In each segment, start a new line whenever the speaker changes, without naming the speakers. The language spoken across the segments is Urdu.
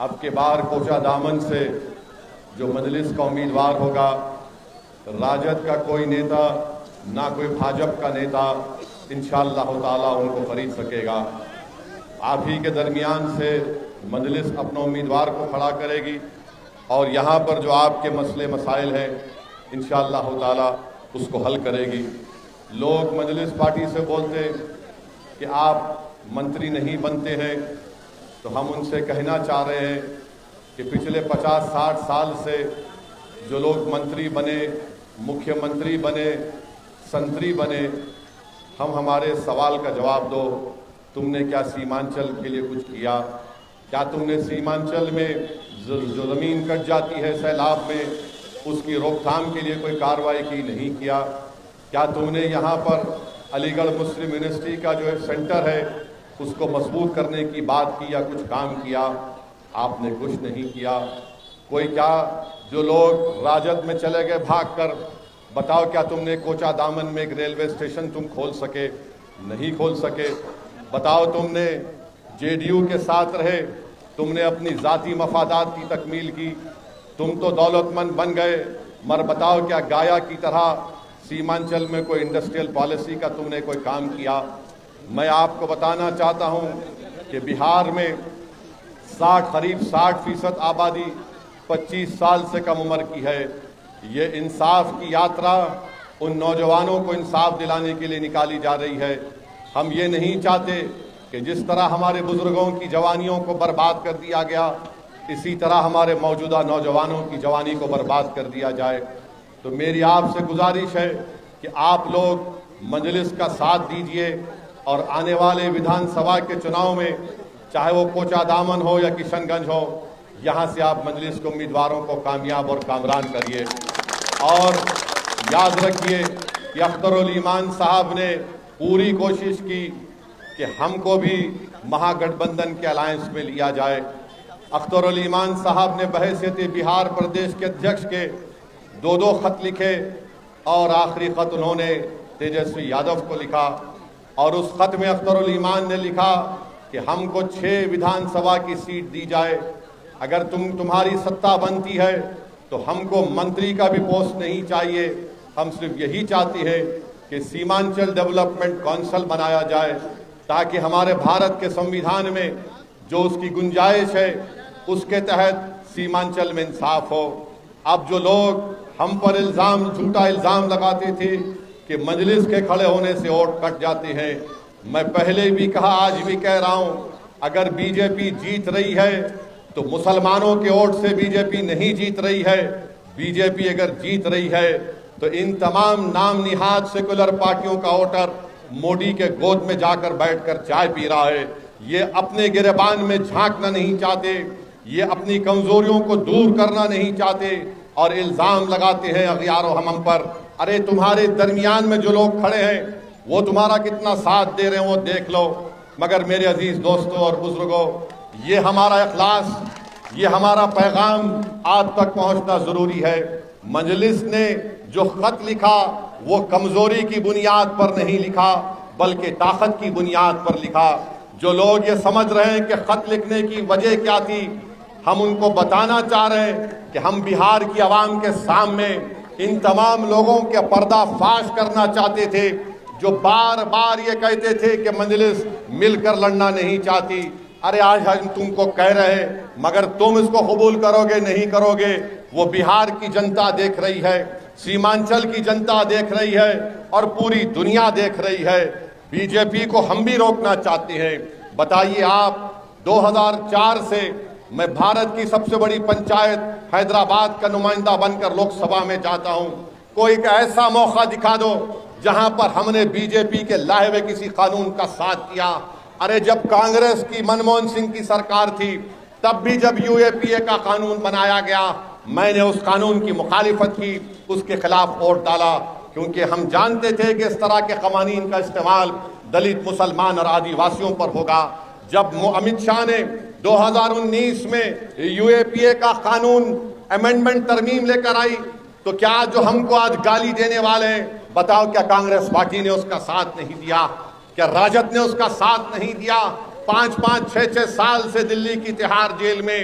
اب کے بار کوچا دامن سے جو مجلس کا امیدوار ہوگا، راجد کا کوئی نیتا نہ کوئی بھاجپ کا نیتا انشاءاللہ تعالیٰ ان کو خرید سکے گا۔ آپ ہی کے درمیان سے مجلس اپنا امیدوار کو کھڑا کرے گی اور یہاں پر جو آپ کے مسئلے مسائل ہیں انشاءاللہ تعالیٰ اس کو حل کرے گی۔ لوگ مجلس پارٹی سے بولتے کہ آپ منتری نہیں بنتے ہیں، تو ہم ان سے کہنا چاہ رہے ہیں کہ پچھلے 50-60 سال سے جو لوگ منتری بنے، مکھیہ منتری بنے، سنتری بنے، ہمارے سوال کا جواب دو، تم نے کیا سیمانچل کے لیے کچھ کیا؟ کیا تم نے سیمانچل میں جو زمین کٹ جاتی ہے سیلاب میں اس کی روک تھام کے لیے کوئی کارروائی کی؟ نہیں کیا۔ کیا تم نے یہاں پر علی گڑھ مسلم یونیورسٹی کا جو سینٹر ہے اس کو مضبوط کرنے کی بات کی یا کچھ کام کیا؟ آپ نے کچھ نہیں کیا۔ کوئی کیا جو لوگ راجد میں چلے گئے بھاگ کر، بتاؤ کیا تم نے کوچا دامن میں ایک ریلوے اسٹیشن تم کھول سکے؟ نہیں کھول سکے۔ بتاؤ تم نے جے ڈی یو کے ساتھ رہے، تم نے اپنی ذاتی مفادات کی تکمیل کی، تم تو دولت مند بن گئے، مگر بتاؤ کیا گایا کی طرح سیمانچل میں کوئی انڈسٹریل پالیسی کا تم نے کوئی کام کیا؟ میں آپ کو بتانا چاہتا ہوں کہ بہار میں قریب 60% آبادی 25 سال سے کم عمر کی ہے۔ یہ انصاف کی یاترا ان نوجوانوں کو انصاف دلانے کے لیے نکالی جا رہی ہے۔ ہم یہ نہیں چاہتے کہ جس طرح ہمارے بزرگوں کی جوانیوں کو برباد کر دیا گیا، اسی طرح ہمارے موجودہ نوجوانوں کی جوانی کو برباد کر دیا جائے۔ تو میری آپ سے گزارش ہے کہ آپ لوگ مجلس کا ساتھ دیجئے اور آنے والے ودھان سبھا کے چناؤ میں، چاہے وہ کوچا دامن ہو یا کشن گنج ہو، یہاں سے آپ مجلس کے امیدواروں کو کامیاب اور کامران کریے۔ اور یاد رکھیے کہ اختر الایمان صاحب نے پوری کوشش کی کہ ہم کو بھی مہا گٹھ بندھن کے الائنس میں لیا جائے۔ اختر الایمان صاحب نے بحیثیت بہار پردیش کے ادھیکش کے 2 خط لکھے اور آخری خط انہوں نے تیجسوی یادو کو لکھا، اور اس خط میں اختر الایمان نے لکھا کہ ہم کو 6 ودھان سبھا کی سیٹ دی جائے، اگر تمہاری سطح بنتی ہے تو ہم کو منتری کا بھی پوسٹ نہیں چاہیے، ہم صرف یہی چاہتے ہیں کہ سیمانچل ڈیولپمنٹ کونسل بنایا جائے تاکہ ہمارے بھارت کے سمویدھان میں جو اس کی گنجائش ہے اس کے تحت سیمانچل میں انصاف ہو۔ اب جو لوگ ہم پر جھوٹا الزام لگاتے تھے کہ مجلس کے کھڑے ہونے سے ووٹ کٹ جاتے ہیں، میں پہلے بھی کہا، آج بھی کہہ رہا ہوں، اگر بی جے پی جیت رہی ہے تو مسلمانوں کے ووٹ سے بی جے پی نہیں جیت رہی ہے۔ بی جے پی اگر جیت رہی ہے تو ان تمام نام نہاد سیکولر پارٹیوں کا ووٹر مودی کے گود میں جا کر بیٹھ کر چائے پی رہا ہے۔ یہ اپنے گریبان میں جھانکنا نہیں چاہتے، یہ اپنی کمزوریوں کو دور کرنا نہیں چاہتے اور الزام لگاتے ہیں اغیار و ہمم پر۔ ارے تمہارے درمیان میں جو لوگ کھڑے ہیں وہ تمہارا کتنا ساتھ دے رہے ہیں وہ دیکھ لو۔ مگر میرے عزیز دوستوں اور بزرگوں، یہ ہمارا اخلاص، یہ ہمارا پیغام آپ تک پہنچنا ضروری ہے۔ مجلس نے جو خط لکھا وہ کمزوری کی بنیاد پر نہیں لکھا بلکہ طاقت کی بنیاد پر لکھا۔ جو لوگ یہ سمجھ رہے ہیں کہ خط لکھنے کی وجہ کیا تھی، ہم ان کو بتانا چاہ رہے ہیں کہ ہم بہار کی عوام کے سامنے ان تمام لوگوں کے پردہ فاش کرنا چاہتے تھے جو بار بار یہ کہتے تھے کہ مجلس مل کر لڑنا نہیں چاہتی۔ ارے آج ہم تم کو کہہ رہے ہیں، مگر تم اس کو قبول کرو گے نہیں کرو گے، وہ بہار کی جنتا دیکھ رہی ہے، سیمانچل کی جنتا دیکھ رہی ہے اور پوری دنیا دیکھ رہی ہے۔ بی جے پی کو ہم بھی روکنا چاہتے ہیں۔ بتائیے آپ، 2004 سے میں بھارت کی سب سے بڑی پنچایت حیدرآباد کا نمائندہ بن کر لوک سبھا میں جاتا ہوں، کوئی ایک ایسا موقع دکھا دو جہاں پر ہم نے بی جے پی کے لائے ہوئے کسی قانون کا ساتھ کیا۔ ارے جب کانگریس کی منموہن سنگھ کی سرکار تھی تب بھی جب یو اے پی اے کا قانون بنایا گیا میں نے اس قانون کی مخالفت کی، اس کے خلاف ووٹ ڈالا، کیونکہ ہم جانتے تھے کہ اس طرح کے قوانین کا استعمال دلت، مسلمان اور آدی واسیوں پر ہوگا۔ جب امت شاہ نے 2019 میں یو اے پی اے کا قانون امینڈمنٹ ترمیم لے کر آئی تو کیا جو ہم کو آج گالی دینے والے ہیں، بتاؤ کیا کانگریس پارٹی نے اس کا ساتھ نہیں دیا؟ کیا راجد نے اس کا ساتھ نہیں دیا؟ 5-5 6-6 سال سے دلی کی تہاڑ جیل میں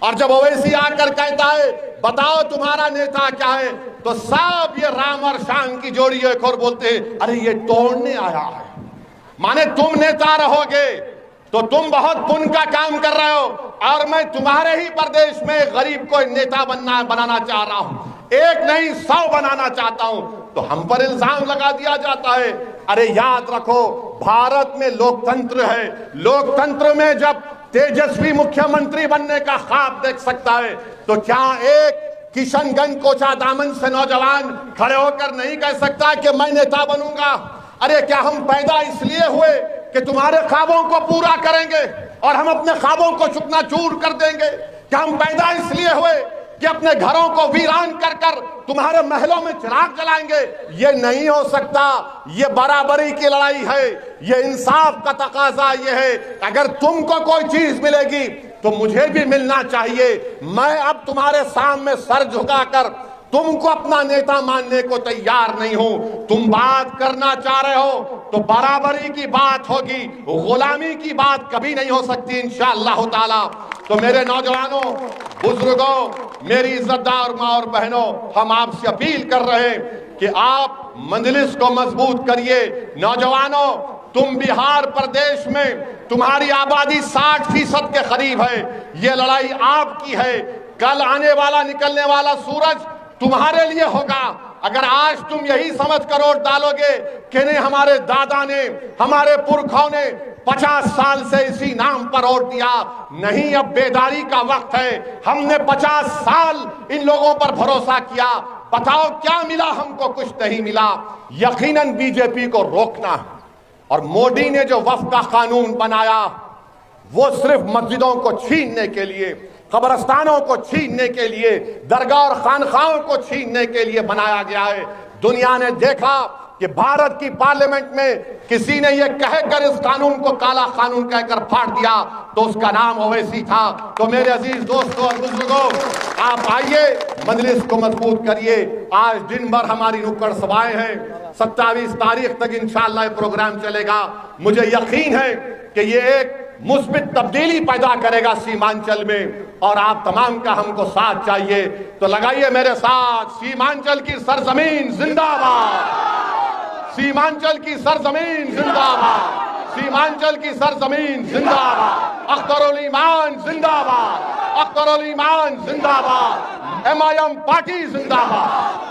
اور جب اویسی آ کر کہتا ہے بتاؤ تمہارا نیتا کیا ہے، تو سب یہ رام اور شان کی جوڑی ایک اور بولتے ہیں ارے یہ توڑنے آیا ہے۔ مانے تم نیتا رہو گے تو تم بہت پن کا کام کر رہے ہو، اور میں تمہارے ہی پردیش میں غریب کو نیتا بنانا چاہ رہا ہوں، ایک نہیں 100 بنانا چاہتا ہوں۔ تو ہم پر الزام لگا دیا جاتا ہے۔ ارے یاد رکھو بھارت میں لوکتنتر ہے، لوکتنتر میں جب تیجسوی مکھیہ منتری بننے کا خواب دیکھ سکتا ہے تو کیا ایک کشن گنج کوچا دامن سے نوجوان کھڑے ہو کر نہیں کہہ سکتا کہ میں نیتا بنوں گا؟ ارے کیا ہم پیدا اس لیے ہوئے کہ تمہارے خوابوں کو پورا کریں گے اور ہم اپنے خوابوں کو چکنا چور کر دیں گے؟ کیا ہم پیدا اس لیے ہوئے کہ اپنے گھروں کو ویران کر کر تمہارے محلوں میں چراغ جلائیں گے؟ یہ نہیں ہو سکتا۔ یہ برابری کی لڑائی ہے، یہ انصاف کا تقاضا یہ ہے۔ اگر تم کو کوئی چیز ملے گی تو مجھے بھی ملنا چاہیے۔ میں اب تمہارے سامنے سر جھکا کر تم کو اپنا نیتا ماننے کو تیار نہیں ہوں۔ تم بات کرنا چاہ رہے ہو تو برابری کی بات ہوگی، غلامی کی بات کبھی نہیں ہو سکتی انشاءاللہ تعالی۔ تو میرے نوجوانوں، بزرگوں، میری عزت دار ماں اور بہنوں، ہم آپ سے اپیل کر رہے ہیں کہ آپ مجلس کو مضبوط کریے۔ نوجوانوں، تم بہار پردیش میں تمہاری آبادی 60% کے قریب ہے، یہ لڑائی آپ کی ہے۔ کل آنے والا نکلنے والا سورج تمہارے لیے ہوگا۔ اگر آج تم یہی سمجھ کر ووٹ ڈالو گے کہ نہیں ہمارے دادا نے، ہمارے پرکھوں نے 50 سال سے اسی نام پر ووٹ دیا، نہیں، اب بیداری کا وقت ہے۔ ہم نے 50 سال ان لوگوں پر بھروسہ کیا، بتاؤ کیا ملا؟ ہم کو کچھ نہیں ملا۔ یقیناً بی جے پی کو روکنا ہے۔ اور مودی نے جو وفد کا قانون بنایا وہ صرف مسجدوں کو چھیننے کے لیے، قبرستانوں کو چھیننے کے لیے، درگاہ اور خانقاہوں کو چھیننے کے لیے بنایا گیا ہے۔ دنیا نے دیکھا کہ بھارت کی پارلیمنٹ میں کسی نے یہ کہہ کر اس قانون کو کالا قانون کہہ کر پھاڑ دیا تو اس کا نام اویسی تھا۔ تو میرے عزیز دوستوں اور بزرگوں، آپ آئیے، مجلس کو مضبوط کریے۔ آج دن بھر ہماری نکڑ سبھائیں ہیں، 27 تاریخ تک انشاءاللہ یہ پروگرام چلے گا۔ مجھے یقین ہے کہ یہ ایک مثبت تبدیلی پیدا کرے گا سیمانچل میں، اور آپ تمام کا ہم کو ساتھ چاہیے۔ تو لگائیے میرے ساتھ، سیمانچل کی سرزمین زندہ باد، سیمانچل کی سرزمین زندہ باد، سیمانچل کی سرزمین زندہ باد، اختر الایمان زندہ باد، اختر الایمان زندہ باد، ایم آئی ایم پارٹی زندہ باد۔